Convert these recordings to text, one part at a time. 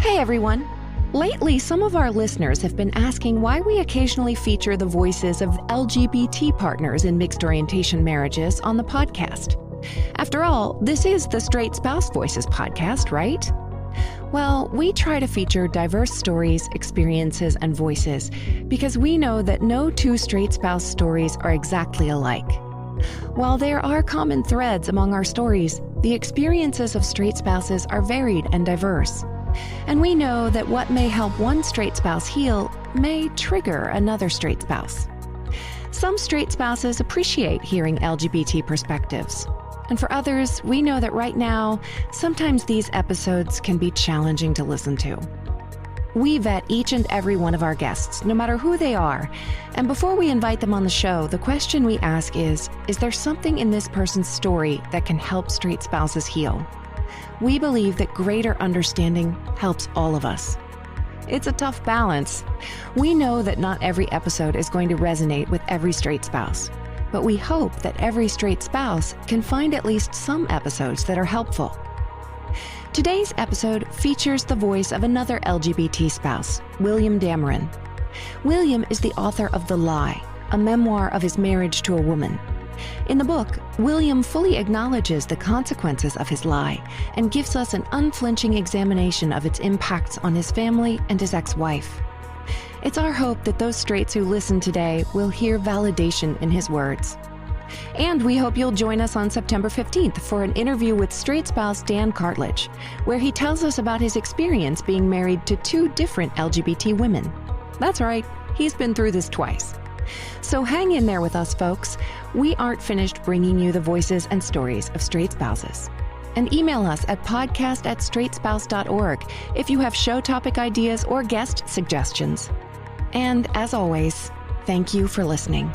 Hey everyone! Lately, some of our listeners have been asking why we occasionally feature the voices of LGBT partners in mixed orientation marriages on the podcast. After all, this is the Straight Spouse Voices podcast, right? Well, we try to feature diverse stories, experiences, and voices because we know that no two straight spouse stories are exactly alike. While there are common threads among our stories, the experiences of straight spouses are varied and diverse. And we know that what may help one straight spouse heal may trigger another straight spouse. Some straight spouses appreciate hearing LGBT perspectives. And for others, we know that right now, sometimes these episodes can be challenging to listen to. We vet each and every one of our guests, no matter who they are. And before we invite them on the show, the question we ask is there something in this person's story that can help straight spouses heal? We believe that greater understanding helps all of us. It's a tough balance. We know that not every episode is going to resonate with every straight spouse, but we hope that every straight spouse can find at least some episodes that are helpful. Today's episode features the voice of another LGBT spouse, William Dameron. William is the author of The Lie, a memoir of his marriage to a woman. In the book, William fully acknowledges the consequences of his lie and gives us an unflinching examination of its impacts on his family and his ex-wife. It's our hope that those straights who listen today will hear validation in his words. And we hope you'll join us on September 15th for an interview with straight spouse Dan Cartledge, where he tells us about his experience being married to two different LGBT women. That's right, he's been through this twice. So hang in there with us, folks. We aren't finished bringing you the voices and stories of straight spouses. And email us at podcast@straightspouse.org if you have show topic ideas or guest suggestions. And as always, thank you for listening.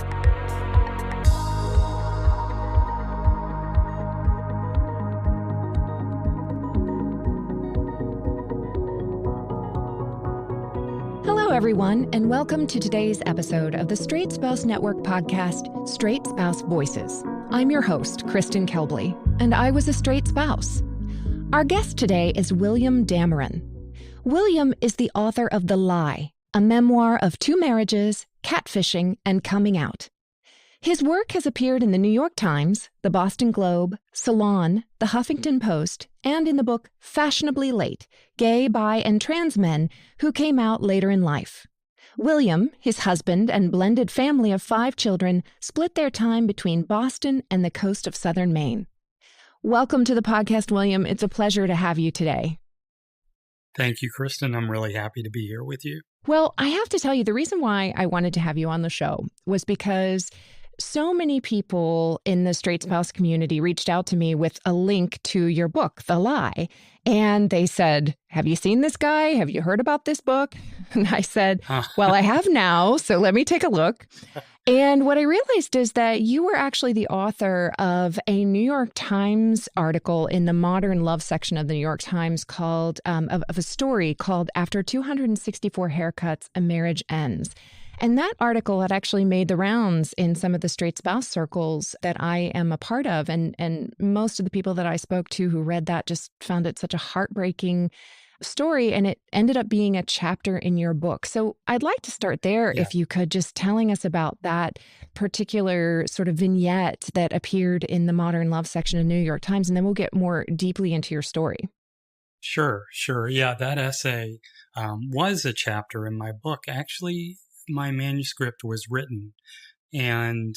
Hello, everyone, and welcome to today's episode of the Straight Spouse Network podcast, Straight Spouse Voices. I'm your host, Kristen Kelbley, and I was a straight spouse. Our guest today is William Dameron. William is the author of The Lie, a memoir of two marriages, catfishing, and coming out. His work has appeared in the New York Times, the Boston Globe, Salon, the Huffington Post, and in the book Fashionably Late, Gay, Bi, and Trans Men Who Came Out Later in Life. William, his husband, and blended family of 5 children split their time between Boston and the coast of southern Maine. Welcome to the podcast, William. It's a pleasure to have you today. Thank you, Kristen. I'm really happy to be here with you. Well, I have to tell you, the reason why I wanted to have you on the show was because so many people in the straight spouse community reached out to me with a link to your book, The Lie. And they said, have you seen this guy? Have you heard about this book? And I said, well, I have now, so let me take a look. And what I realized is that you were actually the author of a New York Times article in the Modern Love section of the New York Times called, of a story called After 264 Haircuts, a Marriage Ends. And that article had actually made the rounds in some of the straight spouse circles that I am a part of. And most of the people that I spoke to who read that just found it such a heartbreaking story. And it ended up being a chapter in your book. So I'd like to start there, if you could, just telling us about that particular sort of vignette that appeared in the Modern Love section of New York Times. And then we'll get more deeply into your story. Sure. Yeah, that essay was a chapter in my book. Actually, my manuscript was written and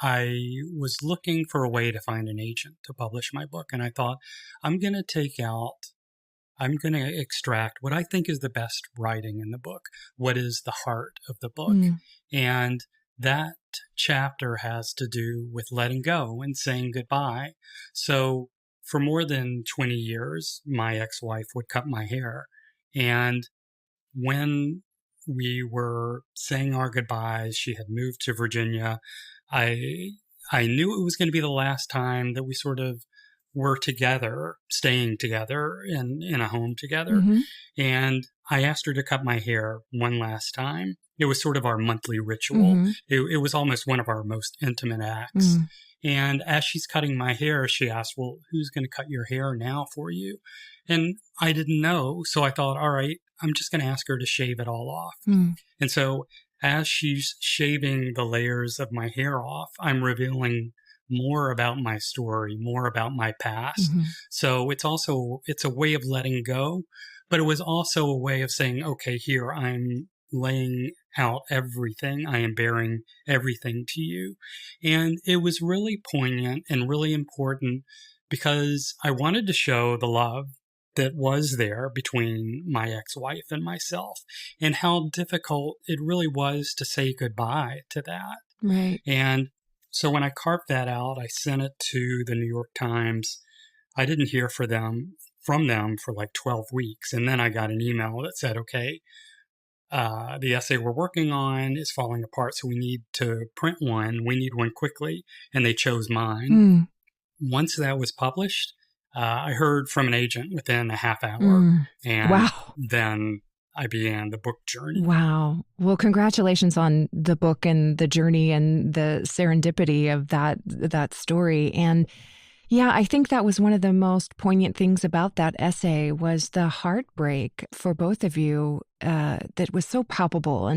I was looking for a way to find an agent to publish my book. And I thought, I'm going to extract what I think is the best writing in the book. What is the heart of the book? And that chapter has to do with letting go and saying goodbye. So for more than 20 years, my ex-wife would cut my hair. And when we were saying our goodbyes, she had moved to Virginia. I knew it was going to be the last time that we sort of were together, staying together in a home together. And I asked her to cut my hair one last time. It was sort of our monthly ritual. It was almost one of our most intimate acts. And as she's cutting my hair, she asked, well, who's going to cut your hair now for you? And I didn't know. So I thought, all right, I'm just going to ask her to shave it all off. And so as she's shaving the layers of my hair off, I'm revealing more about my story, more about my past. So it's a way of letting go, but it was also a way of saying, okay, here I'm laying out everything. I am bearing everything to you. And it was really poignant and really important because I wanted to show the love that was there between my ex-wife and myself and how difficult it really was to say goodbye to that. Right. And so when I carved that out, I sent it to the New York Times. I didn't hear from them for like 12 weeks. And then I got an email that said, okay, the essay we're working on is falling apart, so we need to print one. We need one quickly. And they chose mine. Once that was published, I heard from an agent within a half hour. And wow. Then I began the book journey. Wow. Well, congratulations on the book and the journey and the serendipity of that story. And yeah, I think that was one of the most poignant things about that essay was the heartbreak for both of you that was so palpable.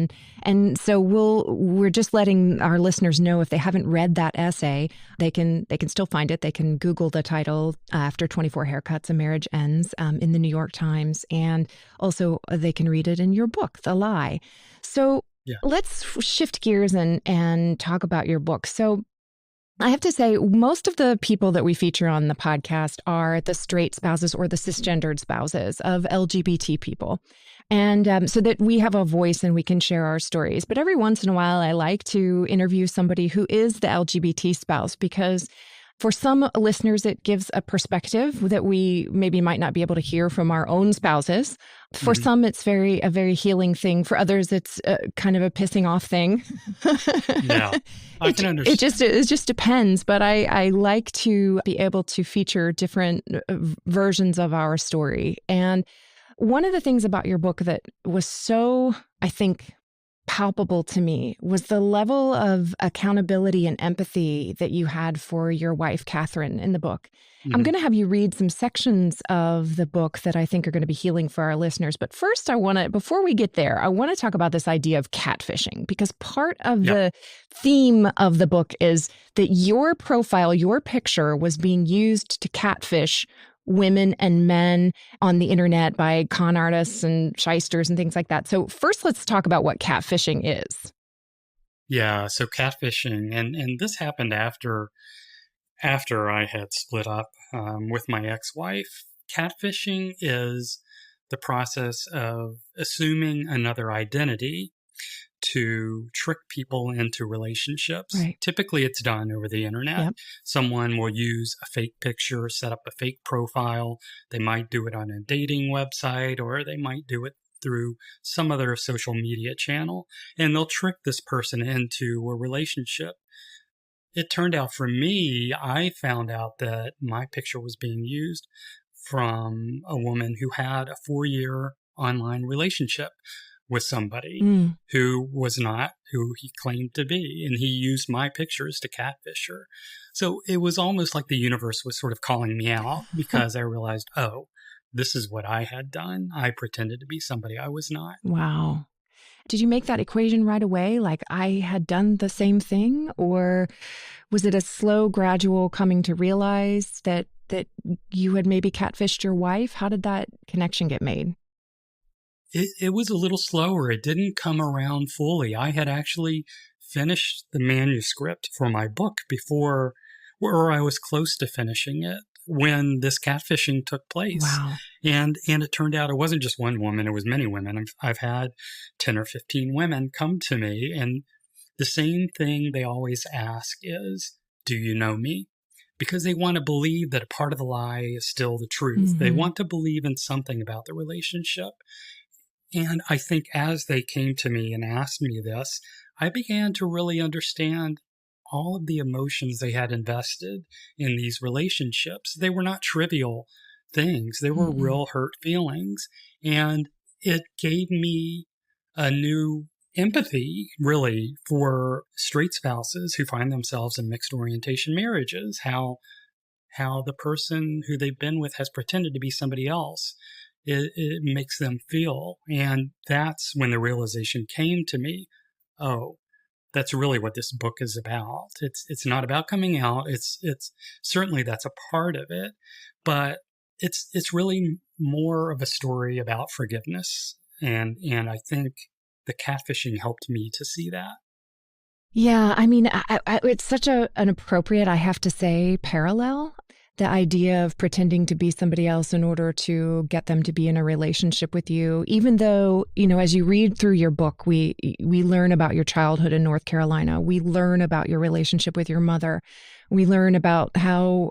And so we're just letting our listeners know if they haven't read that essay, they can still find it. They can Google the title, After 24 Haircuts, A Marriage Ends, in the New York Times. And also they can read it in your book, The Lie. So let's shift gears and talk about your book. So I have to say, most of the people that we feature on the podcast are the straight spouses or the cisgendered spouses of LGBT people. And so that we have a voice and we can share our stories. But every once in a while, I like to interview somebody who is the LGBT spouse because for some listeners, it gives a perspective that we maybe might not be able to hear from our own spouses. For some, it's a very healing thing. For others, it's kind of a pissing off thing. Yeah, I can understand. It just depends. But I like to be able to feature different versions of our story. And one of the things about your book that was so, I think, palpable to me was the level of accountability and empathy that you had for your wife, Catherine, in the book. I'm going to have you read some sections of the book that I think are going to be healing for our listeners. But first, before we get there, I want to talk about this idea of catfishing, because part of the theme of the book is that your profile, your picture was being used to catfish women and men on the internet by con artists and shysters and things like that. So first, let's talk about what catfishing is. Yeah, so catfishing, and this happened after I had split up with my ex-wife. Catfishing is the process of assuming another identity to trick people into relationships. Right. Typically, it's done over the internet. Yep. Someone will use a fake picture, set up a fake profile. They might do it on a dating website, or they might do it through some other social media channel, and they'll trick this person into a relationship. It turned out for me, I found out that my picture was being used from a woman who had a 4-year online relationship with somebody who was not who he claimed to be. And he used my pictures to catfish her. So it was almost like the universe was sort of calling me out because I realized, oh, this is what I had done. I pretended to be somebody I was not. Wow. Did you make that equation right away? Like I had done the same thing? Or was it a slow, gradual coming to realize that you had maybe catfished your wife? How did that connection get made? It was a little slower. It didn't come around fully. I had actually finished the manuscript for my book before, or I was close to finishing it when this catfishing took place. Wow. And it turned out it wasn't just one woman, it was many women. I've had 10 or 15 women come to me, and the same thing they always ask is, do you know me? Because they want to believe that a part of the lie is still the truth. They want to believe in something about the relationship. And I think as they came to me and asked me this, I began to really understand all of the emotions they had invested in these relationships. They were not trivial things. They were real hurt feelings. And it gave me a new empathy, really, for straight spouses who find themselves in mixed orientation marriages, how the person who they've been with has pretended to be somebody else. It makes them feel. And that's when the realization came to me, oh, that's really what this book is about. It's not about coming out. It's certainly that's a part of it, but it's really more of a story about forgiveness. And I think the catfishing helped me to see that. Yeah, I mean, it's such an appropriate, I have to say, parallel. The idea of pretending to be somebody else in order to get them to be in a relationship with you, even though, as you read through your book, we learn about your childhood in North Carolina. We learn about your relationship with your mother. We learn about how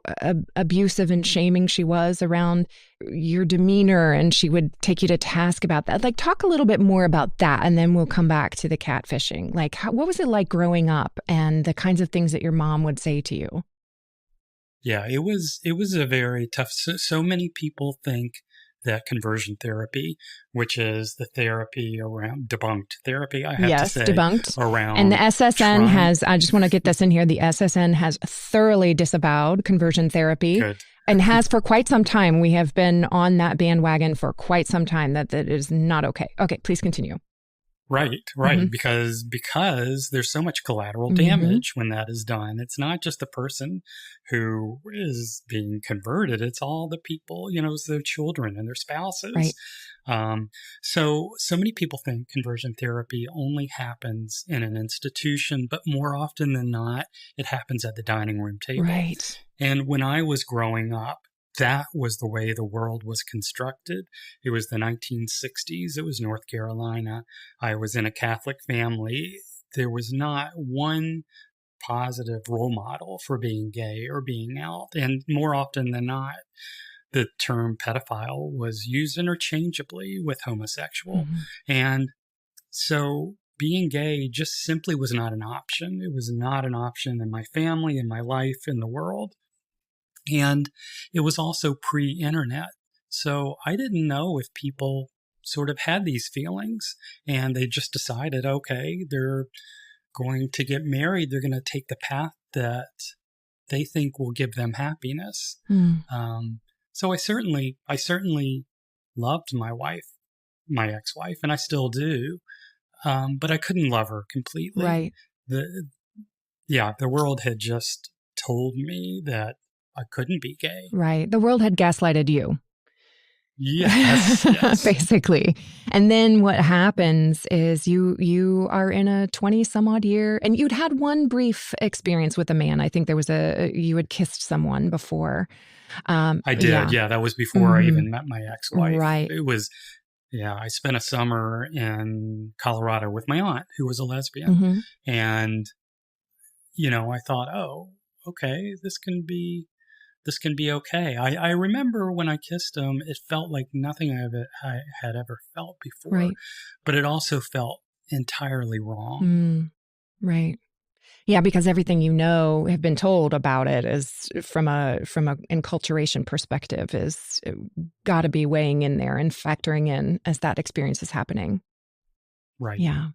abusive and shaming she was around your demeanor, and she would take you to task about that. Like, talk a little bit more about that, and then we'll come back to the catfishing. Like, what was it like growing up and the kinds of things that your mom would say to you? Yeah, it was a very tough. So many people think that conversion therapy, which is the therapy around debunked therapy, I have to say. Yes, debunked. Around and the SSN has, I just want to get this in here, the SSN has thoroughly disavowed conversion therapy. Good. And has for quite some time. We have been on that bandwagon for quite some time that is not okay. Okay, please continue. Right. Mm-hmm. Because there's so much collateral damage when that is done. It's not just the person who is being converted. It's all the people, it's their children and their spouses. Right. So many people think conversion therapy only happens in an institution, but more often than not, it happens at the dining room table. Right. And when I was growing up, that was the way the world was constructed. It was the 1960s. It was North Carolina. I was in a Catholic family. There was not one positive role model for being gay or being out. And more often than not, the term pedophile was used interchangeably with homosexual. Mm-hmm. And so being gay just simply was not an option. It was not an option in my family, in my life, in the world. And it was also pre-internet. So I didn't know if people sort of had these feelings and they just decided, okay, they're going to get married. They're going to take the path that they think will give them happiness. So I certainly loved my wife, my ex-wife, and I still do. But I couldn't love her completely. Right. The world had just told me that I couldn't be gay. Right. The world had gaslighted you. Yes. Basically. And then what happens is you are in a 20 some odd year, and you'd had one brief experience with a man. I think there was you had kissed someone before. I did. Yeah. That was before I even met my ex-wife. Right. It was, I spent a summer in Colorado with my aunt who was a lesbian. Mm-hmm. And, I thought, oh, okay, this can be okay. I remember when I kissed him, it felt like nothing I had ever felt before. Right. But it also felt entirely wrong. Right. Yeah, because everything have been told about it is from a enculturation perspective is got to be weighing in there and factoring in as that experience is happening. Right. Yeah.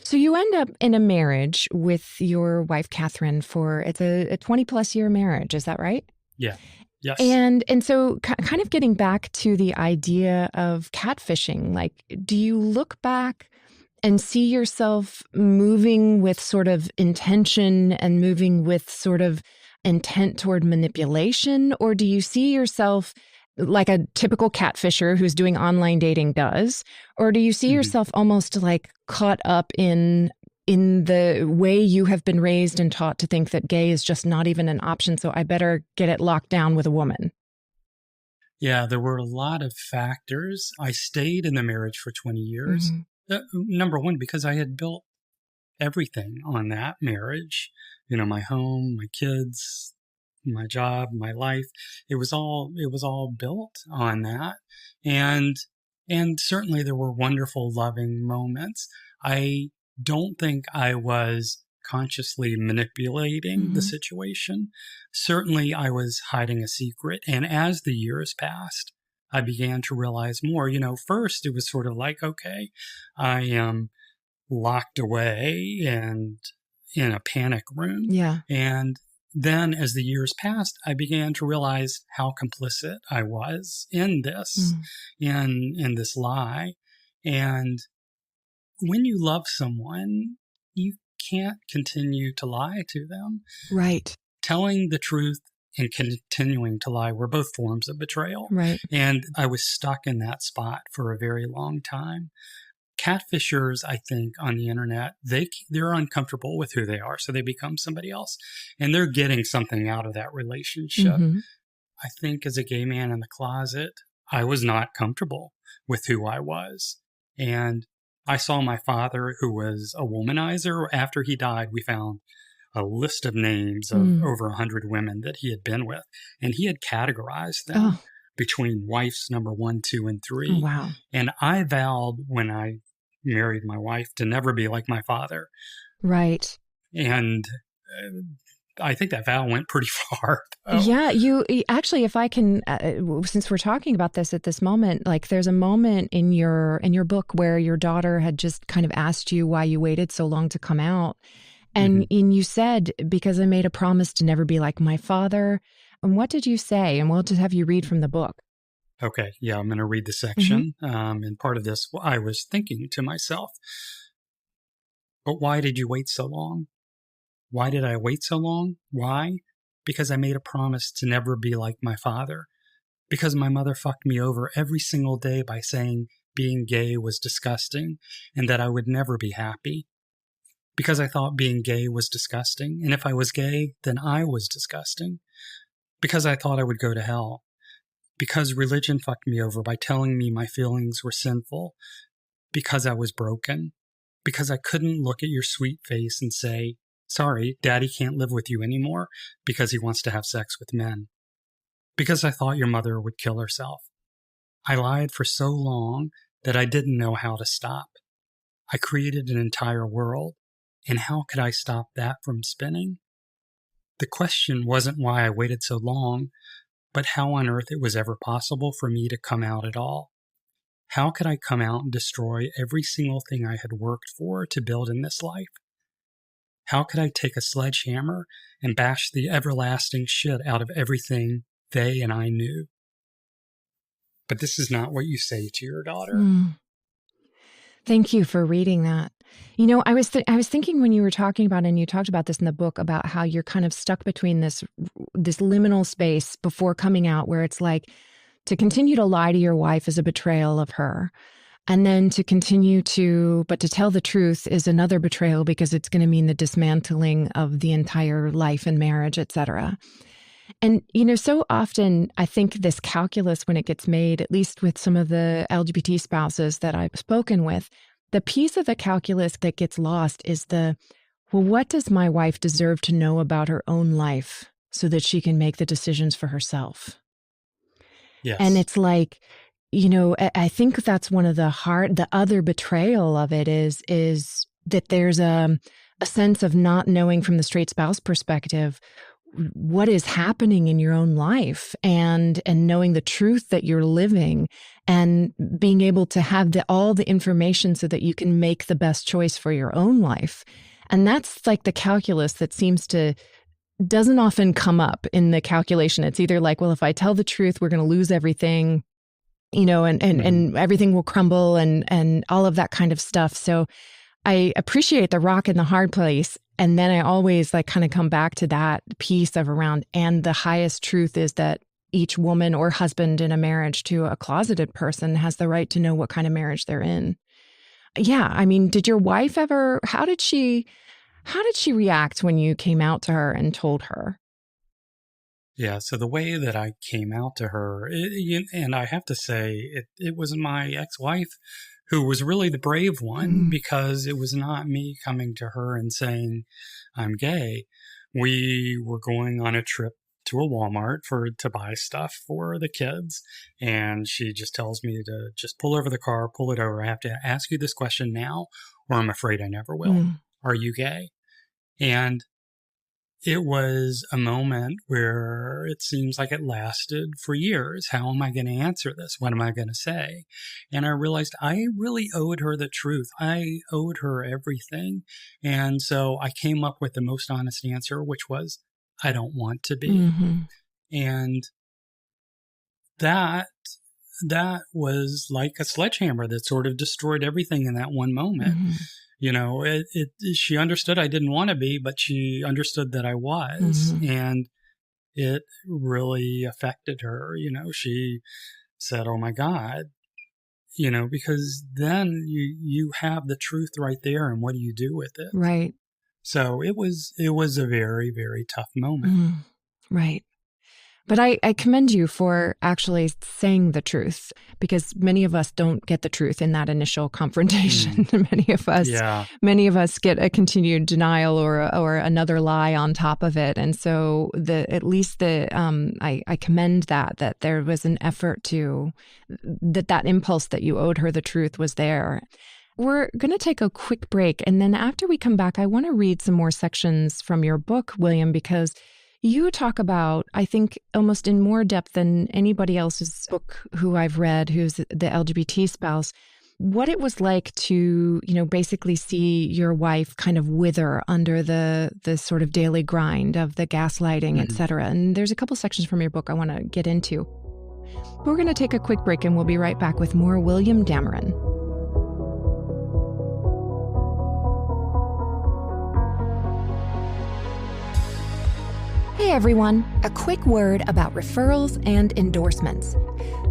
So you end up in a marriage with your wife, Catherine, it's a 20 plus year marriage. Is that right? Yeah. Yes. And so kind of getting back to the idea of catfishing, like, do you look back and see yourself moving with sort of intention and moving with sort of intent toward manipulation? Or do you see yourself like a typical catfisher who's doing online dating does? Or do you see yourself almost like caught up in the way you have been raised and taught to think that gay is just not even an option, so I better get it locked down with a woman? Yeah, there were a lot of factors. I stayed in the marriage for 20 years. Number one, because I had built everything on that marriage. My home, my kids, my job, my life. It was all built on that. And certainly there were wonderful, loving moments. I don't think I was consciously manipulating the situation. Certainly I was hiding a secret. And as the years passed, I began to realize more. First it was sort of like, okay, I am locked away and in a panic room. Yeah. And then as the years passed, I began to realize how complicit I was in this, in this lie. And when you love someone, you can't continue to lie to them. Right. Telling the truth and continuing to lie were both forms of betrayal. Right. And I was stuck in that spot for a very long time. Catfishers, I think, on the internet, they're uncomfortable with who they are, so they become somebody else. And they're getting something out of that relationship. I think as a gay man in the closet, I was not comfortable with who I was. And I saw my father, who was a womanizer. After he died, we found a list of names of over 100 women that he had been with. And he had categorized them between wives number 1, 2, and 3. Oh, wow. And I vowed when I married my wife to never be like my father. Right. And I think that vow went pretty far. Yeah, you actually, if I can, since we're talking about this at this moment, like there's a moment in your book where your daughter had just kind of asked you why you waited so long to come out. And, and you said, because I made a promise to never be like my father. And what did you say? And we'll just have you read from the book. Okay. Yeah, I'm going to read the section. And part of this, I was thinking to myself, but why did you wait so long? Why did I wait so long? Why? Because I made a promise to never be like my father. Because my mother fucked me over every single day by saying being gay was disgusting and that I would never be happy. Because I thought being gay was disgusting. And if I was gay, then I was disgusting. Because I thought I would go to hell. Because religion fucked me over by telling me my feelings were sinful. Because I was broken. Because I couldn't look at your sweet face and say, sorry, Daddy can't live with you anymore because he wants to have sex with men. Because I thought your mother would kill herself. I lied for so long that I didn't know how to stop. I created an entire world, and how could I stop that from spinning? The question wasn't why I waited so long, but how on earth it was ever possible for me to come out at all. How could I come out and destroy every single thing I had worked for to build in this life? How could I take a sledgehammer and bash the everlasting shit out of everything they and I knew? But this is not what you say to your daughter. Thank you for reading that. You know, I was thinking when you were talking about, and you talked about this in the book, about how you're kind of stuck between this liminal space before coming out, where it's like to continue to lie to your wife is a betrayal of her. And then to tell the truth is another betrayal because it's going to mean the dismantling of the entire life and marriage, et cetera. And, you know, so often I think this calculus, when it gets made, at least with some of the LGBT spouses that I've spoken with, the piece of the calculus that gets lost is what does my wife deserve to know about her own life so that she can make the decisions for herself? Yes. And it's like, you know, I think that's one of the other betrayal of it is that there's a sense of not knowing from the straight spouse perspective what is happening in your own life and knowing the truth that you're living and being able to have all the information so that you can make the best choice for your own life. And that's like the calculus that doesn't often come up in the calculation. It's either like, well, if I tell the truth, we're going to lose everything, you know, and everything will crumble and all of that kind of stuff. So I appreciate the rock in the hard place. And then I always like kind of come back to that piece of around, and the highest truth is that each woman or husband in a marriage to a closeted person has the right to know what kind of marriage they're in. Yeah. I mean, did your wife how did she react when you came out to her and told her? Yeah, so the way that I came out to her, and I have to say, it was my ex-wife who was really the brave one, because it was not me coming to her and saying, I'm gay. We were going on a trip to a Walmart to buy stuff for the kids, and she just tells me to just pull over the car, pull it over. I have to ask you this question now, or I'm afraid I never will. Are you gay? And it was a moment where it seems like it lasted for years. How am I going to answer this? What am I going to say? And I realized I really owed her the truth. I owed her everything. And so I came up with the most honest answer, which was, I don't want to be. Mm-hmm. And that was like a sledgehammer that sort of destroyed everything in that one moment. Mm-hmm. You know, she understood I didn't want to be, but she understood that I was. Mm-hmm. And it really affected her. You know, she said, oh my God, you know, because then you have the truth right there. And what do you do with it? Right. So it was a very, very tough moment. Mm, right. But I commend you for actually saying the truth, because many of us don't get the truth in that initial confrontation. Many of us get a continued denial or another lie on top of it. And so I commend that there was an effort to, that impulse that you owed her the truth was there. We're going to take a quick break. And then after we come back, I want to read some more sections from your book, William, because you talk about, I think, almost in more depth than anybody else's book who I've read, who's the LGBT spouse, what it was like to, you know, basically see your wife kind of wither under the sort of daily grind of the gaslighting, et cetera. And there's a couple sections from your book I want to get into. But we're going to take a quick break and we'll be right back with more William Dameron. Hey everyone, a quick word about referrals and endorsements.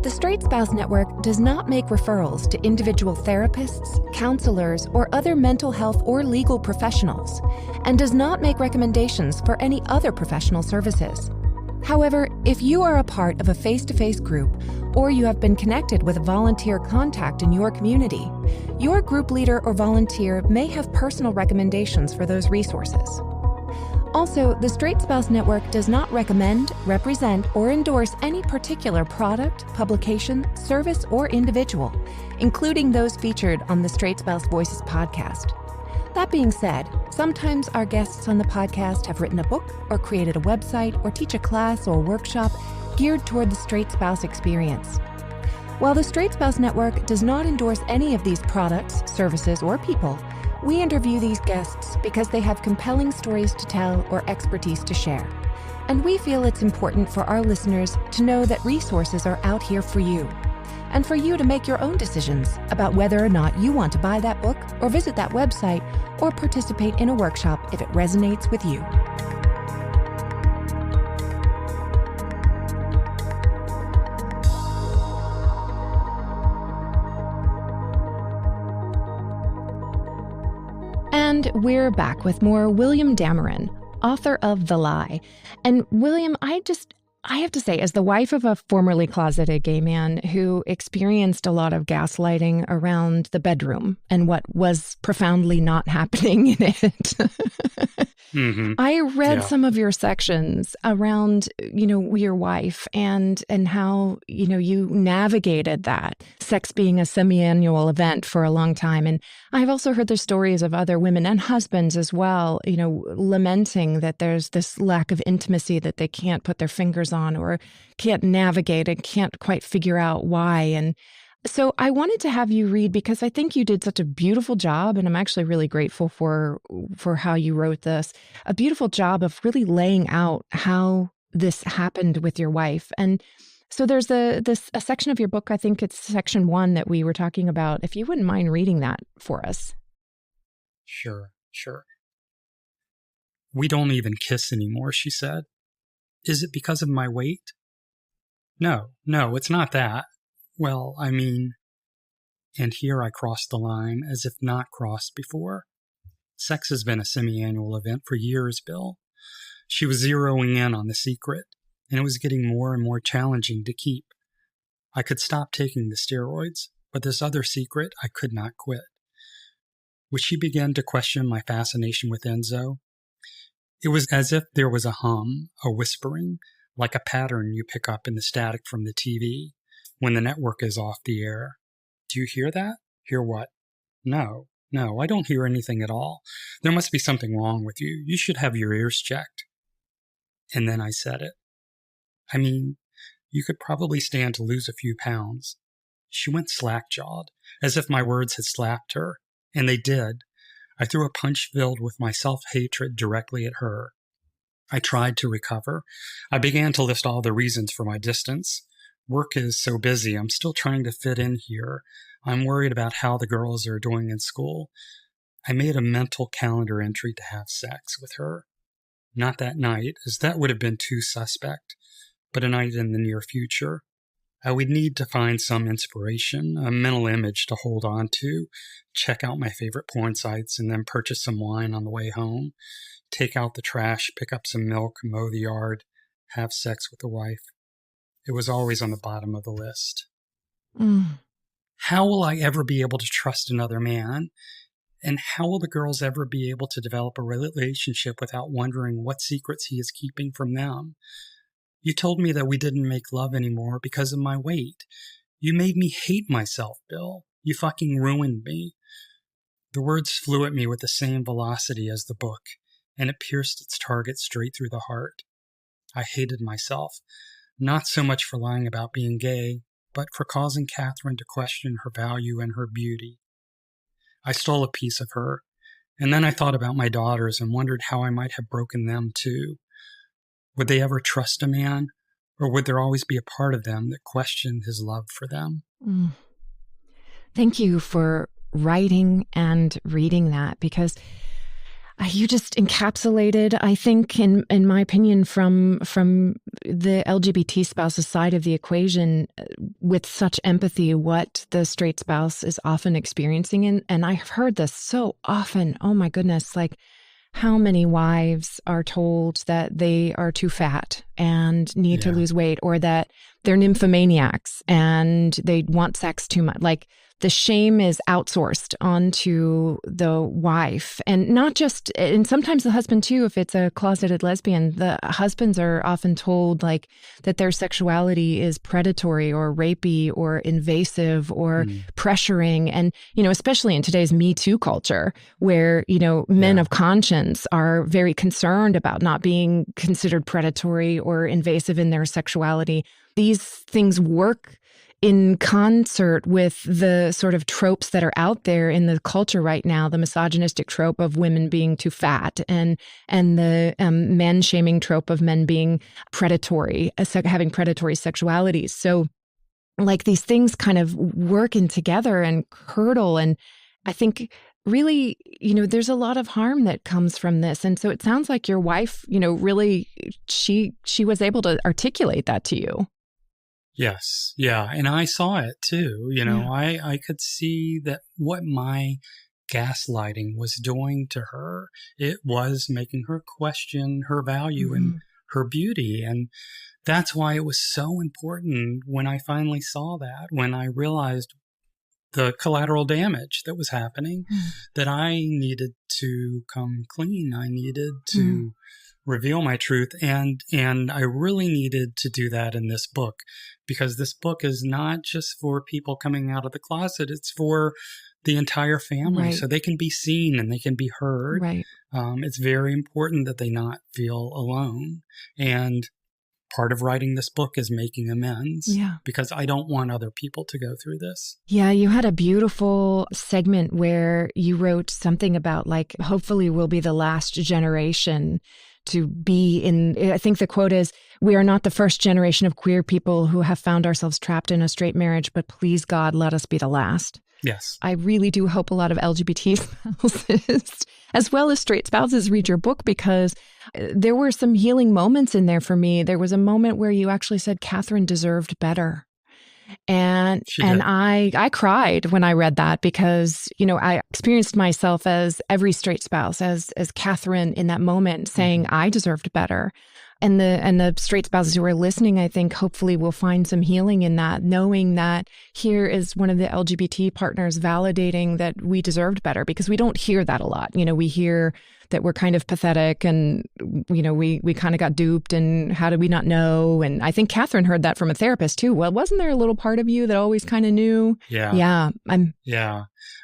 The Straight Spouse Network does not make referrals to individual therapists, counselors, or other mental health or legal professionals, and does not make recommendations for any other professional services. However, if you are a part of a face-to-face group, or you have been connected with a volunteer contact in your community, your group leader or volunteer may have personal recommendations for those resources. Also, the Straight Spouse Network does not recommend, represent, or endorse any particular product, publication, service, or individual, including those featured on the Straight Spouse Voices podcast. That being said, sometimes our guests on the podcast have written a book or created a website or teach a class or workshop geared toward the straight spouse experience. While the Straight Spouse Network does not endorse any of these products, services, or people, we interview these guests because they have compelling stories to tell or expertise to share. And we feel it's important for our listeners to know that resources are out here for you, and for you to make your own decisions about whether or not you want to buy that book or visit that website or participate in a workshop if it resonates with you. And we're back with more William Dameron, author of The Lie. And William, I have to say, as the wife of a formerly closeted gay man who experienced a lot of gaslighting around the bedroom and what was profoundly not happening in it, I read some of your sections around, you know, your wife and how, you know, you navigated that, sex being a semi-annual event for a long time. And I've also heard the stories of other women and husbands as well, you know, lamenting that there's this lack of intimacy that they can't put their fingers on or can't navigate and can't quite figure out why. And so I wanted to have you read, because I think you did such a beautiful job, and I'm actually really grateful for how you wrote this, a beautiful job of really laying out how this happened with your wife. And so there's a section of your book, I think it's section 1 that we were talking about. If you wouldn't mind reading that for us. Sure. We don't even kiss anymore, she said. Is it because of my weight? No, it's not that. Well, I mean, and here I crossed the line as if not crossed before. Sex has been a semi-annual event for years, Bill. She was zeroing in on the secret, and it was getting more and more challenging to keep. I could stop taking the steroids, but this other secret I could not quit. Would she begin to question my fascination with Enzo? It was as if there was a hum, a whispering, like a pattern you pick up in the static from the TV when the network is off the air. Do you hear that? Hear what? No, I don't hear anything at all. There must be something wrong with you. You should have your ears checked. And then I said it. I mean, you could probably stand to lose a few pounds. She went slack-jawed, as if my words had slapped her. And they did. I threw a punch filled with my self-hatred directly at her. I tried to recover. I began to list all the reasons for my distance. Work is so busy. I'm still trying to fit in here. I'm worried about how the girls are doing in school. I made a mental calendar entry to have sex with her. Not that night, as that would have been too suspect, but a night in the near future. I would need to find some inspiration, a mental image to hold on to, check out my favorite porn sites, and then purchase some wine on the way home, take out the trash, pick up some milk, mow the yard, have sex with the wife. It was always on the bottom of the list. How will I ever be able to trust another man? And how will the girls ever be able to develop a relationship without wondering what secrets he is keeping from them? You told me that we didn't make love anymore because of my weight. You made me hate myself, Bill. You fucking ruined me. The words flew at me with the same velocity as the book, and it pierced its target straight through the heart. I hated myself, not so much for lying about being gay, but for causing Catherine to question her value and her beauty. I stole a piece of her, and then I thought about my daughters and wondered how I might have broken them too. Would they ever trust a man, or would there always be a part of them that questioned his love for them? Thank you for writing and reading that, because you just encapsulated, I think, in my opinion, from the LGBT spouse's side of the equation with such empathy what the straight spouse is often experiencing. And I've heard this so often. Oh my goodness, like how many wives are told that they are too fat and need to lose weight, or that they're nymphomaniacs and they want sex too much. Like the shame is outsourced onto the wife, and not just, and sometimes the husband too, if it's a closeted lesbian. The husbands are often told like that their sexuality is predatory or rapey or invasive or pressuring. And, you know, especially in today's Me Too culture where, you know, men of conscience are very concerned about not being considered predatory or invasive in their sexuality. These things work in concert with the sort of tropes that are out there in the culture right now, the misogynistic trope of women being too fat, and the men shaming trope of men being predatory, having predatory sexualities. So like these things kind of working together and curdle. And I think really, you know, there's a lot of harm that comes from this. And so it sounds like your wife, you know, really, she was able to articulate that to you. Yes. Yeah. And I saw it too. You know, I could see that what my gaslighting was doing to her, it was making her question her value and her beauty. And that's why it was so important when I finally saw that, when I realized the collateral damage that was happening, that I needed to come clean. I needed to reveal my truth. And I really needed to do that in this book, because this book is not just for people coming out of the closet. It's for the entire family, so they can be seen and they can be heard. Right. It's very important that they not feel alone. And part of writing this book is making amends, because I don't want other people to go through this. Yeah, you had a beautiful segment where you wrote something about like, hopefully we'll be the last generation to be in, I think the quote is, "We are not the first generation of queer people who have found ourselves trapped in a straight marriage, but please God, let us be the last." Yes. I really do hope a lot of LGBT spouses, as well as straight spouses, read your book, because there were some healing moments in there for me. There was a moment where you actually said Catherine deserved better. And I cried when I read that, because, you know, I experienced myself as every straight spouse, as Catherine in that moment, saying I deserved better. And the straight spouses who are listening, I think hopefully will find some healing in that, knowing that here is one of the LGBT partners validating that we deserved better, because we don't hear that a lot. You know, we hear that were kind of pathetic and, we kind of got duped and how did we not know? And I think Catherine heard that from a therapist too. Well, wasn't there a little part of you that always kind of knew? Yeah. Yeah.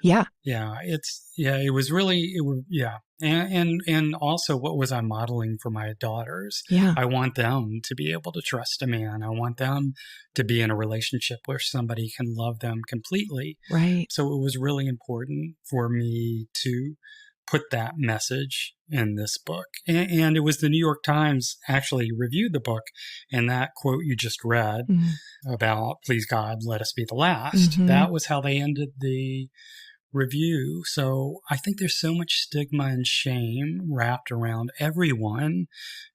Yeah. Yeah. It was really, And also, what was I modeling for my daughters? Yeah. I want them to be able to trust a man. I want them to be in a relationship where somebody can love them completely. Right. So it was really important for me to put that message in this book. And it was the New York Times actually reviewed the book, and that quote you just read about, please God, let us be the last. That was how they ended the review. So I think there's so much stigma and shame wrapped around everyone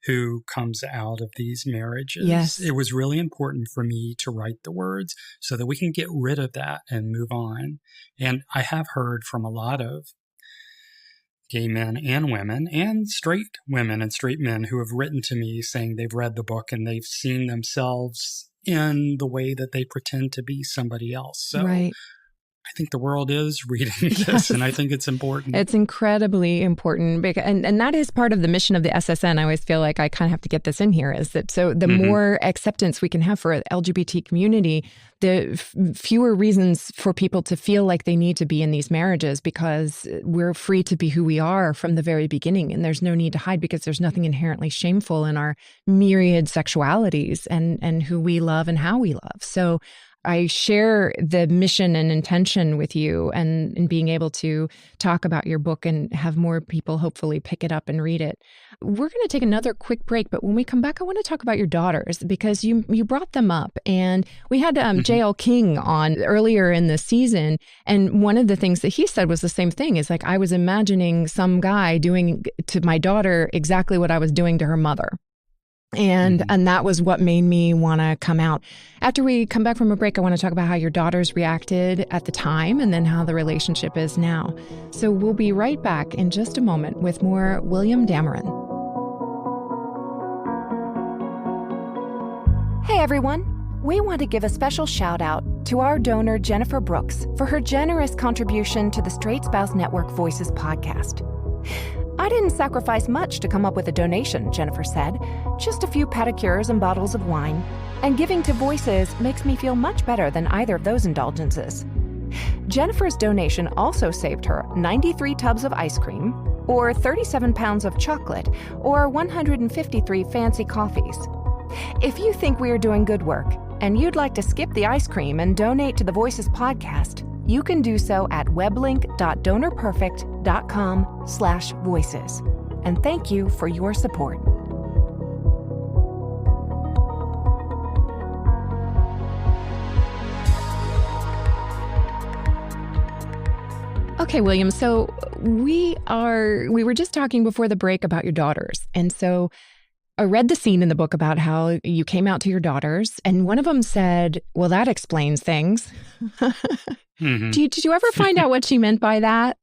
who comes out of these marriages. Yes. It was really important for me to write the words so that we can get rid of that and move on. And I have heard from a lot of gay men and women and straight women and straight men who have written to me saying they've read the book and they've seen themselves in the way that they pretend to be somebody else. So right. I think the world is reading this, and I think it's important. It's incredibly important. And that is part of the mission of the SSN. I always feel like I kind of have to get this in here, is that so the more acceptance we can have for the LGBT community, the fewer reasons for people to feel like they need to be in these marriages, because we're free to be who we are from the very beginning. And there's no need to hide, because there's nothing inherently shameful in our myriad sexualities and who we love and how we love. So I share the mission and intention with you, and being able to talk about your book and have more people hopefully pick it up and read it. We're going to take another quick break, but when we come back, I want to talk about your daughters, because you brought them up. And we had J.L. King on earlier in the season, and one of the things that he said was the same thing. Is like, I was imagining some guy doing to my daughter exactly what I was doing to her mother. And that was what made me want to come out. After we come back from a break, I want to talk about how your daughters reacted at the time and then how the relationship is now. So we'll be right back in just a moment with more William Dameron. Hey, everyone. We want to give a special shout out to our donor, Jennifer Brooks, for her generous contribution to the Straight Spouse Network Voices podcast. I didn't sacrifice much to come up with a donation, Jennifer said. Just a few pedicures and bottles of wine. And giving to Voices makes me feel much better than either of those indulgences. Jennifer's donation also saved her 93 tubs of ice cream, or 37 pounds of chocolate, or 153 fancy coffees. If you think we are doing good work, and you'd like to skip the ice cream and donate to the Voices podcast, you can do so at weblink.donorperfect.com/voices. And thank you for your support. Okay, William, so we were just talking before the break about your daughters. And so I read the scene in the book about how you came out to your daughters, and one of them said, well, that explains things. Did you ever find out what she meant by that?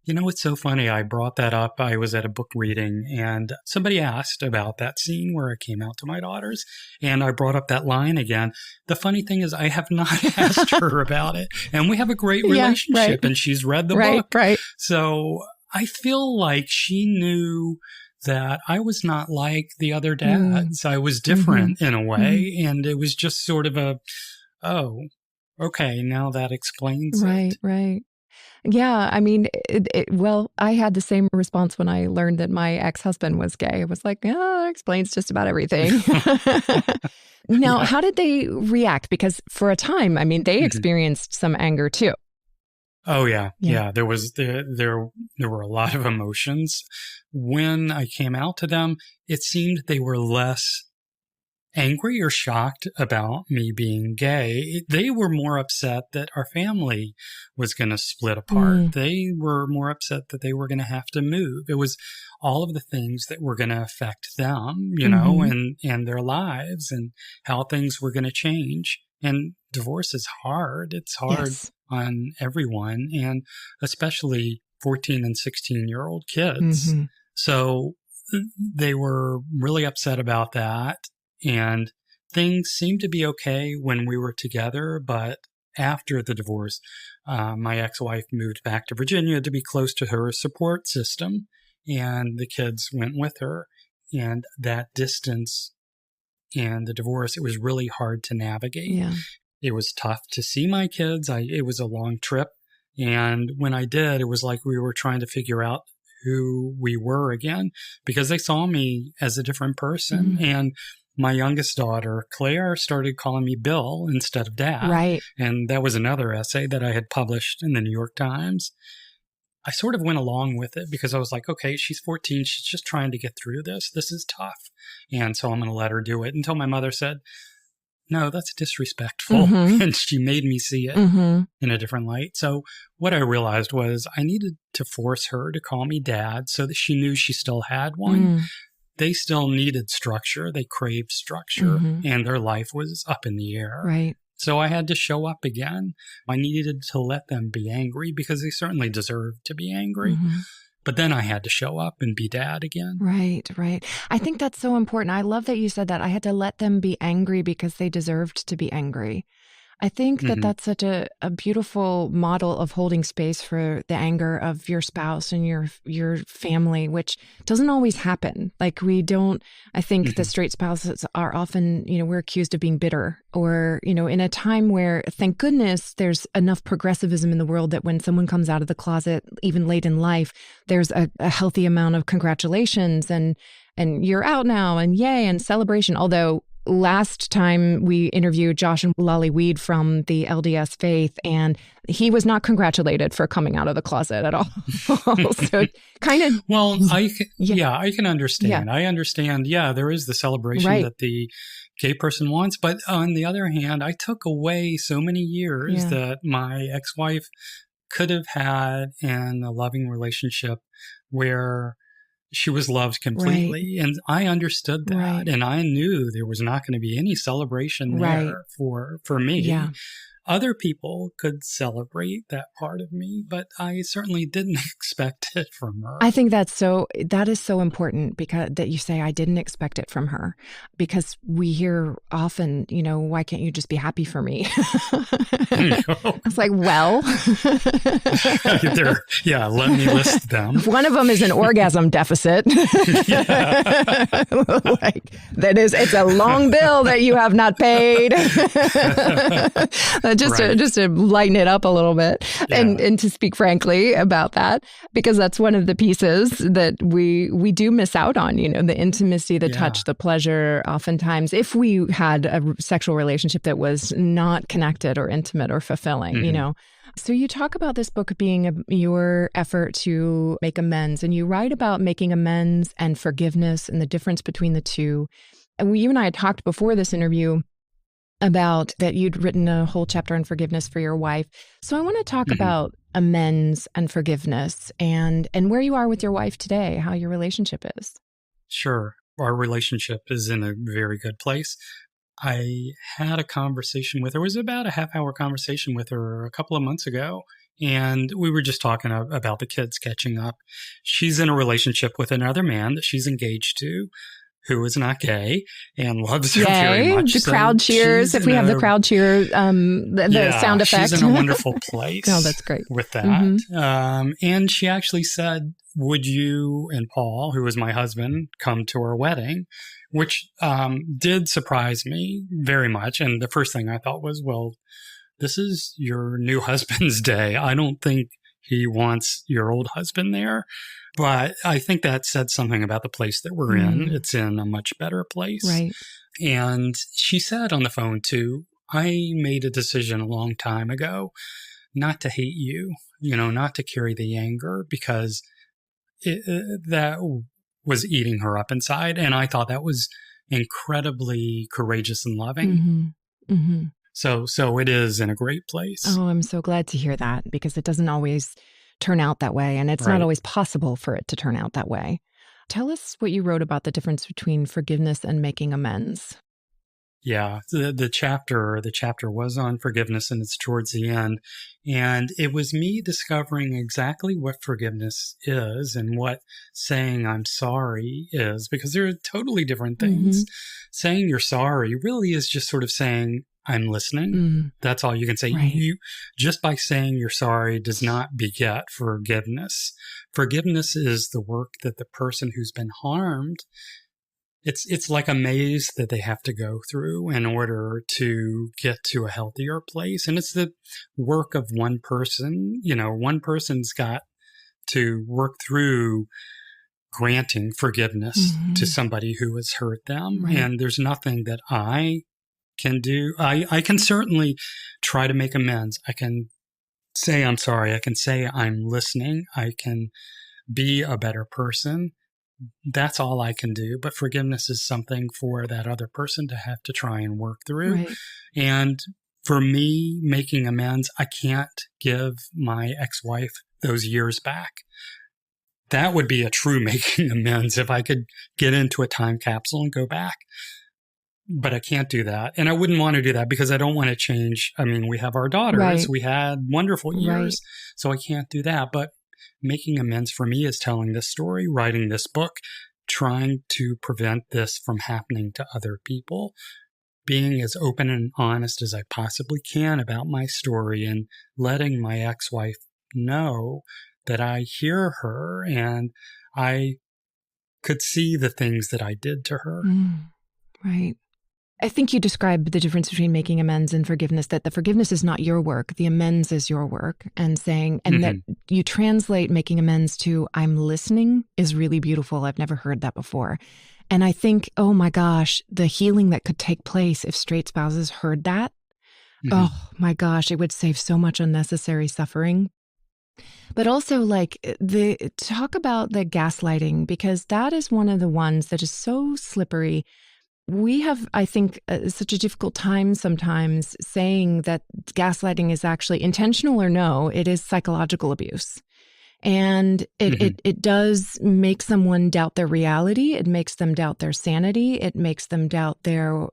You know, it's so funny. I brought that up. I was at a book reading, and somebody asked about that scene where I came out to my daughters, and I brought up that line again. The funny thing is, I have not asked her about it, and we have a great relationship, and she's read the book. Right. So I feel like she knew that I was not like the other dads. I was different in a way, and it was just sort of okay, now that explains it. Right. Yeah, I mean, well, I had the same response when I learned that my ex-husband was gay. I was like, that explains just about everything. Now, how did they react? Because for a time, I mean, they experienced some anger too. Oh, yeah. There were a lot of emotions. When I came out to them, it seemed they were less angry or shocked about me being gay. They were more upset that our family was going to split apart. They were more upset that they were going to have to move. It was all of the things that were going to affect them, you know, and their lives, and how things were going to change. And divorce is hard. It's hard on everyone, and especially 14 and 16-year-old kids. So they were really upset about that. And things seemed to be okay when we were together, but after the divorce, my ex-wife moved back to Virginia to be close to her support system, and the kids went with her. And that distance and the divorce, it was really hard to navigate. Yeah. It was tough to see my kids. It was a long trip. And when I did, it was like we were trying to figure out who we were again, because they saw me as a different person. And my youngest daughter, Claire, started calling me Bill instead of Dad. Right. And that was another essay that I had published in the New York Times. I sort of went along with it because I was like, okay, she's 14. She's just trying to get through this. This is tough. And so I'm going to let her do it, until my mother said, no, that's disrespectful. And she made me see it in a different light. So what I realized was I needed to force her to call me Dad so that she knew she still had one. They still needed structure. They craved structure, and their life was up in the air. Right. So I had to show up again. I needed to let them be angry because they certainly deserved to be angry. But then I had to show up and be Dad again. Right, right. I think that's so important. I love that you said that. I had to let them be angry because they deserved to be angry. I think that that's such a beautiful model of holding space for the anger of your spouse and your family, which doesn't always happen. Like I think the straight spouses are often, we're accused of being bitter, or, in a time where, thank goodness, there's enough progressivism in the world that when someone comes out of the closet, even late in life, there's a healthy amount of congratulations and you're out now and yay and celebration. Although last time we interviewed Josh and Lolly Weed from the LDS Faith, and he was not congratulated for coming out of the closet at all. So kind of. Well, I can understand. Yeah. I understand. Yeah, there is the celebration that the gay person wants. But on the other hand, I took away so many years that my ex-wife could have had in a loving relationship where she was loved completely. Right. And I understood that. Right. And I knew there was not going to be any celebration there for me. Yeah. Other people could celebrate that part of me, but I certainly didn't expect it from her. I think that is so important, because that you say, I didn't expect it from her, because we hear often, why can't you just be happy for me? It's like, well, let me list them. One of them is an orgasm deficit. It's a long bill that you have not paid. Just to lighten it up a little bit and to speak frankly about that, because that's one of the pieces that we do miss out on, the intimacy, the touch, the pleasure. Oftentimes, if we had a sexual relationship that was not connected or intimate or fulfilling, So you talk about this book being your effort to make amends, and you write about making amends and forgiveness and the difference between the two. And you and I had talked before this interview about that you'd written a whole chapter on forgiveness for your wife. So I want to talk about amends and forgiveness and where you are with your wife today, how your relationship is. Sure. Our relationship is in a very good place. I had a conversation with her. It was about a half-hour conversation with her a couple of months ago, and we were just talking about the kids catching up. She's in a relationship with another man that she's engaged to, who is not gay and loves her very much. The crowd cheers. If we have the crowd cheer, the sound effect. She's in a wonderful place. Oh, that's great. With that. And she actually said, would you and Paul, who is my husband, come to our wedding? Which did surprise me very much. And the first thing I thought was, well, this is your new husband's day. I don't think he wants your old husband there. But I think that said something about the place that we're in. It's in a much better place. Right. And she said on the phone too, I made a decision a long time ago not to hate you, not to carry the anger, because that was eating her up inside. And I thought that was incredibly courageous and loving. So it is in a great place. Oh, I'm so glad to hear that, because it doesn't always turn out that way. And it's not always possible for it to turn out that way. Tell us what you wrote about the difference between forgiveness and making amends. Yeah, the chapter was on forgiveness, and it's towards the end. And it was me discovering exactly what forgiveness is and what saying I'm sorry is, because they're totally different things. Saying you're sorry really is just sort of saying, I'm listening. That's all you can say. Right. You just by saying you're sorry does not beget forgiveness. Forgiveness is the work that the person who's been harmed, it's like a maze that they have to go through in order to get to a healthier place. And it's the work of one person. One person's got to work through granting forgiveness to somebody who has hurt them. Right. And there's nothing that I can do. I can certainly try to make amends. I can say I'm sorry. I can say I'm listening. I can be a better person. That's all I can do. But forgiveness is something for that other person to have to try and work through. Right. And for me, making amends, I can't give my ex-wife those years back. That would be a true making amends if I could get into a time capsule and go back. But I can't do that. And I wouldn't want to do that because I don't want to change. I mean, we have our daughters. Right. We had wonderful years. Right. So I can't do that. But making amends for me is telling this story, writing this book, trying to prevent this from happening to other people, being as open and honest as I possibly can about my story and letting my ex-wife know that I hear her and I could see the things that I did to her. Right. I think you described the difference between making amends and forgiveness, that the forgiveness is not your work, the amends is your work, and that you translate making amends to I'm listening is really beautiful. I've never heard that before. And I think, oh my gosh, the healing that could take place if straight spouses heard that, oh my gosh, it would save so much unnecessary suffering. But also talk about the gaslighting, because that is one of the ones that is so slippery. We have, I think, such a difficult time sometimes saying that gaslighting is actually intentional or no, it is psychological abuse. And it does make someone doubt their reality. It makes them doubt their sanity. It makes them doubt their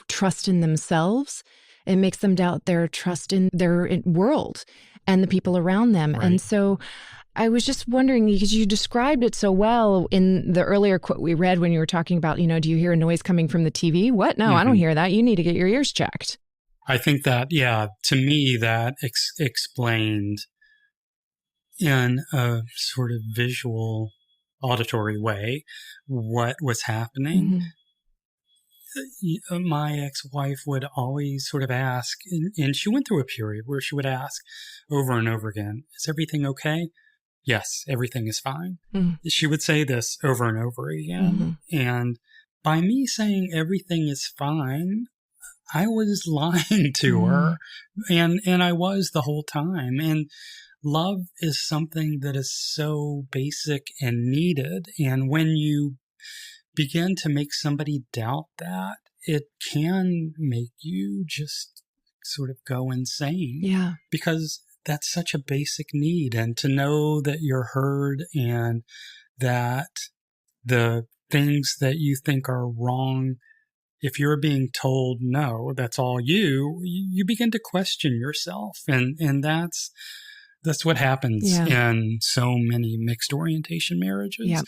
trust in themselves. It makes them doubt their trust in their world and the people around them. Right. And so I was just wondering, because you described it so well in the earlier quote we read when you were talking about, do you hear a noise coming from the TV? What? No, I don't hear that. You need to get your ears checked. I think that, to me, that explained in a sort of visual, auditory way what was happening. My ex-wife would always sort of ask, and she went through a period where she would ask over and over again, is everything okay? Yes, everything is fine. She would say this over and over again. And by me saying everything is fine, I was lying to her. And I was the whole time. And love is something that is so basic and needed. And when you begin to make somebody doubt that, it can make you just sort of go insane. Yeah. Because that's such a basic need. And to know that you're heard and that the things that you think are wrong, if you're being told no, that's all you begin to question yourself. And that's what happens in so many mixed orientation marriages. Yep.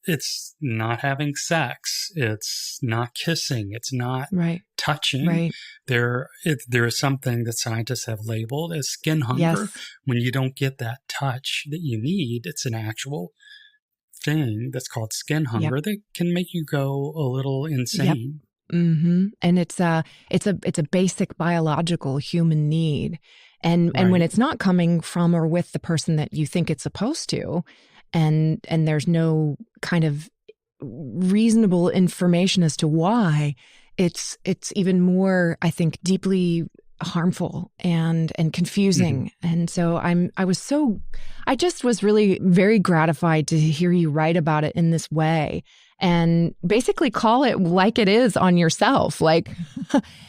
It's not having sex. It's not kissing. It's not touching. Right. There is something that scientists have labeled as skin hunger. Yes. When you don't get that touch that you need, it's an actual thing that's called skin hunger that can make you go a little insane. And it's a basic biological human need. And when it's not coming from or with the person that you think it's supposed to, and there's no kind of reasonable information as to why, it's even more, I think, deeply harmful and confusing. And so I just was really very gratified to hear you write about it in this way and basically call it like it is on yourself.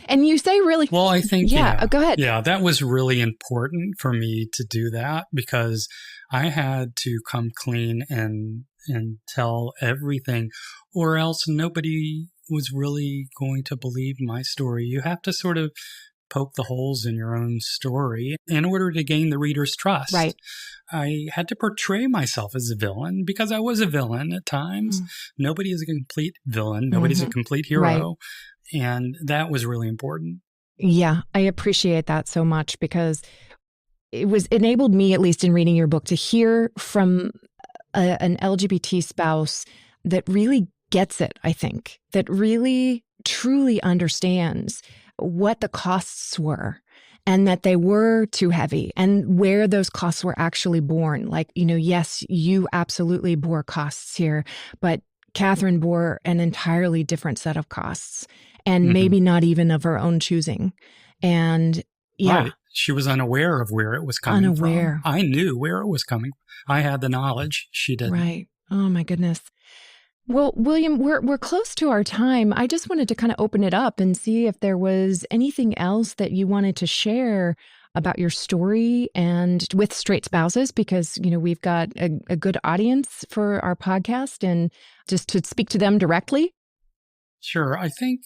And you say really, well, I think, go ahead. Yeah, that was really important for me to do that because I had to come clean and tell everything, or else nobody was really going to believe my story. You have to sort of poke the holes in your own story in order to gain the reader's trust. Right. I had to portray myself as a villain because I was a villain at times. Nobody is a complete villain. Nobody's a complete hero. And that was really important. Yeah, I appreciate that so much because it enabled me, at least in reading your book, to hear from an LGBT spouse that really gets it, I think, that really truly understands what the costs were and that they were too heavy and where those costs were actually borne. Like, yes, you absolutely bore costs here, but Catherine bore an entirely different set of costs and maybe not even of her own choosing. And yeah. Right. She was unaware of where it was coming from. I knew where it was coming. I had the knowledge. She didn't. Right. Oh, my goodness. Well, William, we're close to our time. I just wanted to kind of open it up and see if there was anything else that you wanted to share about your story and with straight spouses, because, we've got a good audience for our podcast, and just to speak to them directly. Sure. I think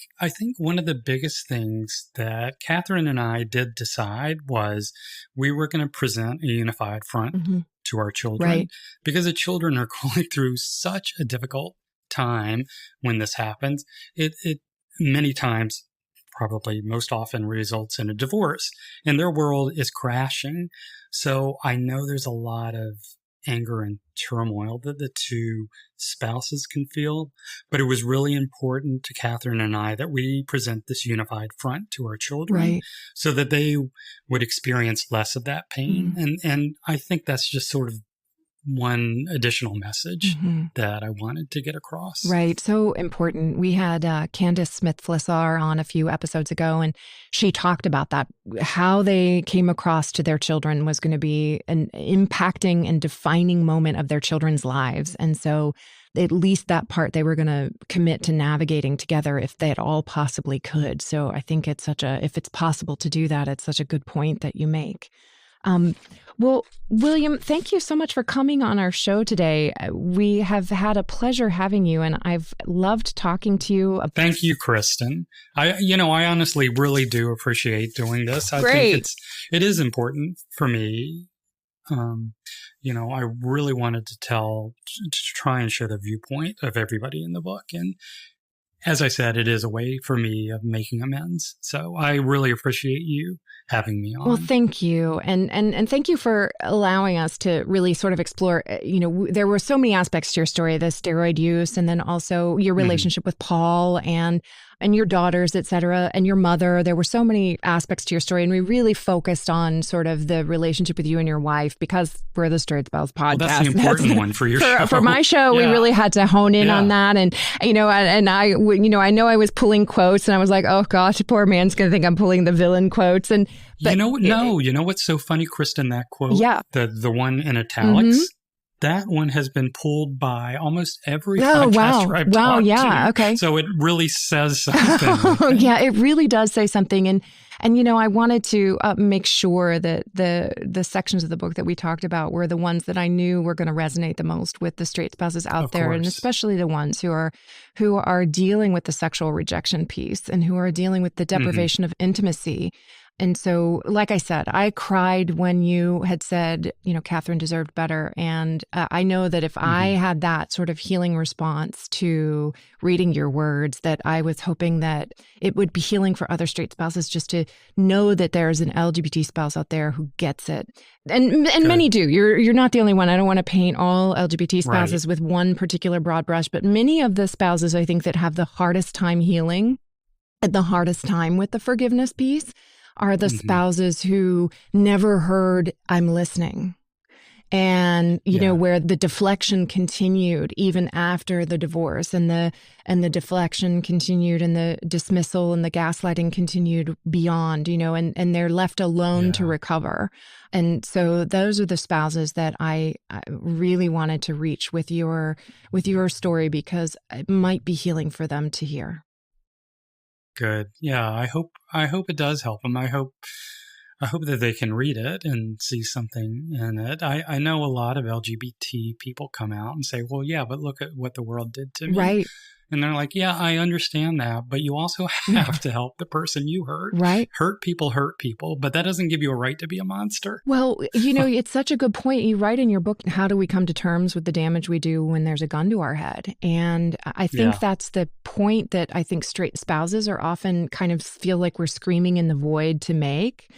one of the biggest things that Catherine and I did decide was we were going to present a unified front to our children, right? Because the children are going through such a difficult time when this happens. It many times, probably most often, results in a divorce, and their world is crashing. So I know there's a lot of anger and turmoil that the two spouses can feel. But it was really important to Catherine and I that we present this unified front to our children, right, so that they would experience less of that pain. And I think that's just sort of one additional message that I wanted to get across. Right. So important. We had Candace Smith-Flissar on a few episodes ago, and she talked about that. How they came across to their children was going to be an impacting and defining moment of their children's lives. And so at least that part they were going to commit to navigating together if they at all possibly could. So I think if it's possible to do that, it's such a good point that you make. Well, William, thank you so much for coming on our show today. We have had a pleasure having you, and I've loved talking to you. Thank you, Kristen. I honestly really do appreciate doing this. I think it is important for me. I really wanted to try and share the viewpoint of everybody in the book. And as I said, it is a way for me of making amends. So I really appreciate you having me on. Well, thank you. And thank you for allowing us to really sort of explore, there were so many aspects to your story, the steroid use, and then also your relationship with Paul and your daughters, et cetera, and your mother. There were so many aspects to your story, and we really focused on sort of the relationship with you and your wife because we're the Straight Spouse Podcast. Well, that's the important one for your show. For my show, we really had to hone in on that. And, I know I was pulling quotes, and I was like, oh gosh, poor man's going to think I'm pulling the villain quotes. But you know what's so funny, Kristen, that quote? Yeah. The one in italics? That one has been pulled by almost every podcaster I've talked to. Okay. So it really says something. Yeah, it really does say something. And I wanted to make sure that the sections of the book that we talked about were the ones that I knew were going to resonate the most with the straight spouses out there, and especially the ones who are dealing with the sexual rejection piece and who are dealing with the deprivation of intimacy. And so, like I said, I cried when you had said, Catherine deserved better. And I know that if I had that sort of healing response to reading your words, that I was hoping that it would be healing for other straight spouses just to know that there's an LGBT spouse out there who gets it. And many do. You're not the only one. I don't want to paint all LGBT spouses with one particular broad brush, but many of the spouses, I think, that have the hardest time healing and the hardest time with the forgiveness piece are the spouses who never heard "I'm listening," and where the deflection continued even after the divorce, and the deflection continued, and the dismissal and the gaslighting continued beyond, and they're left alone to recover. And so those are the spouses that I really wanted to reach with your story, because it might be healing for them to hear. Good. Yeah, I hope it does help them. I hope that they can read it and see something in it. I know a lot of LGBT people come out and say, well, yeah, but look at what the world did to me. Right. And they're like, yeah, I understand that, but you also have to help the person you hurt. Right. Hurt people, but that doesn't give you a right to be a monster. Well, it's such a good point. You write in your book, how do we come to terms with the damage we do when there's a gun to our head? And I think that's the point that I think straight spouses are often kind of feel like we're screaming in the void to make,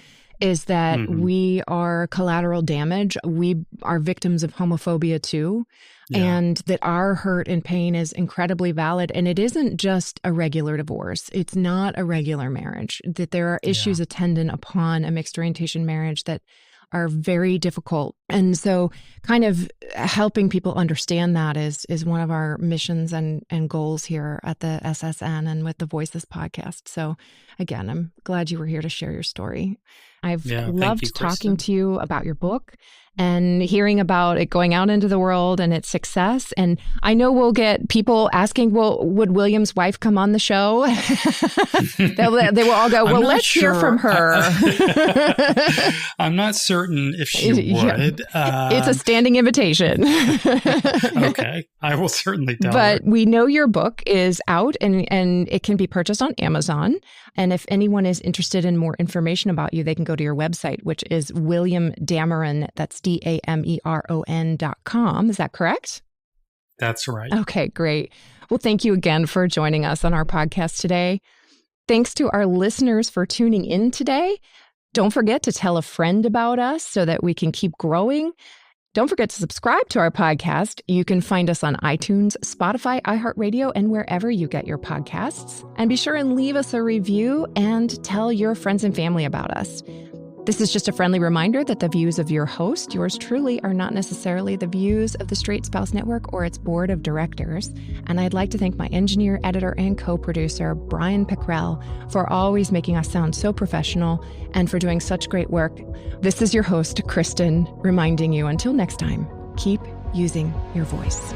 is that we are collateral damage. We are victims of homophobia too. Yeah. And that our hurt and pain is incredibly valid. And it isn't just a regular divorce. It's not a regular marriage. That there are issues attendant upon a mixed orientation marriage that are very difficult. And so kind of helping people understand that is one of our missions and goals here at the SSN and with the Voices podcast. So again, I'm glad you were here to share your story. I've loved talking to you about your book and hearing about it going out into the world and its success. And I know we'll get people asking, well, would William's wife come on the show? They will all go, well, let's hear from her. I'm not certain if she would. It's a standing invitation. Okay. I will certainly tell her. But we know your book is out and it can be purchased on Amazon. And if anyone is interested in more information about you, they can go to your website, which is William Dameron. That's DAMERON.com. Is that correct? That's right. Okay, great. Well, thank you again for joining us on our podcast today. Thanks to our listeners for tuning in today. Don't forget to tell a friend about us so that we can keep growing. Don't forget to subscribe to our podcast. You can find us on iTunes, Spotify, iHeartRadio, and wherever you get your podcasts. And be sure and leave us a review and tell your friends and family about us. This is just a friendly reminder that the views of your host, yours truly, are not necessarily the views of the Straight Spouse Network or its board of directors. And I'd like to thank my engineer, editor, and co-producer, Brian Pickrell, for always making us sound so professional and for doing such great work. This is your host, Kristen, reminding you until next time, keep using your voice.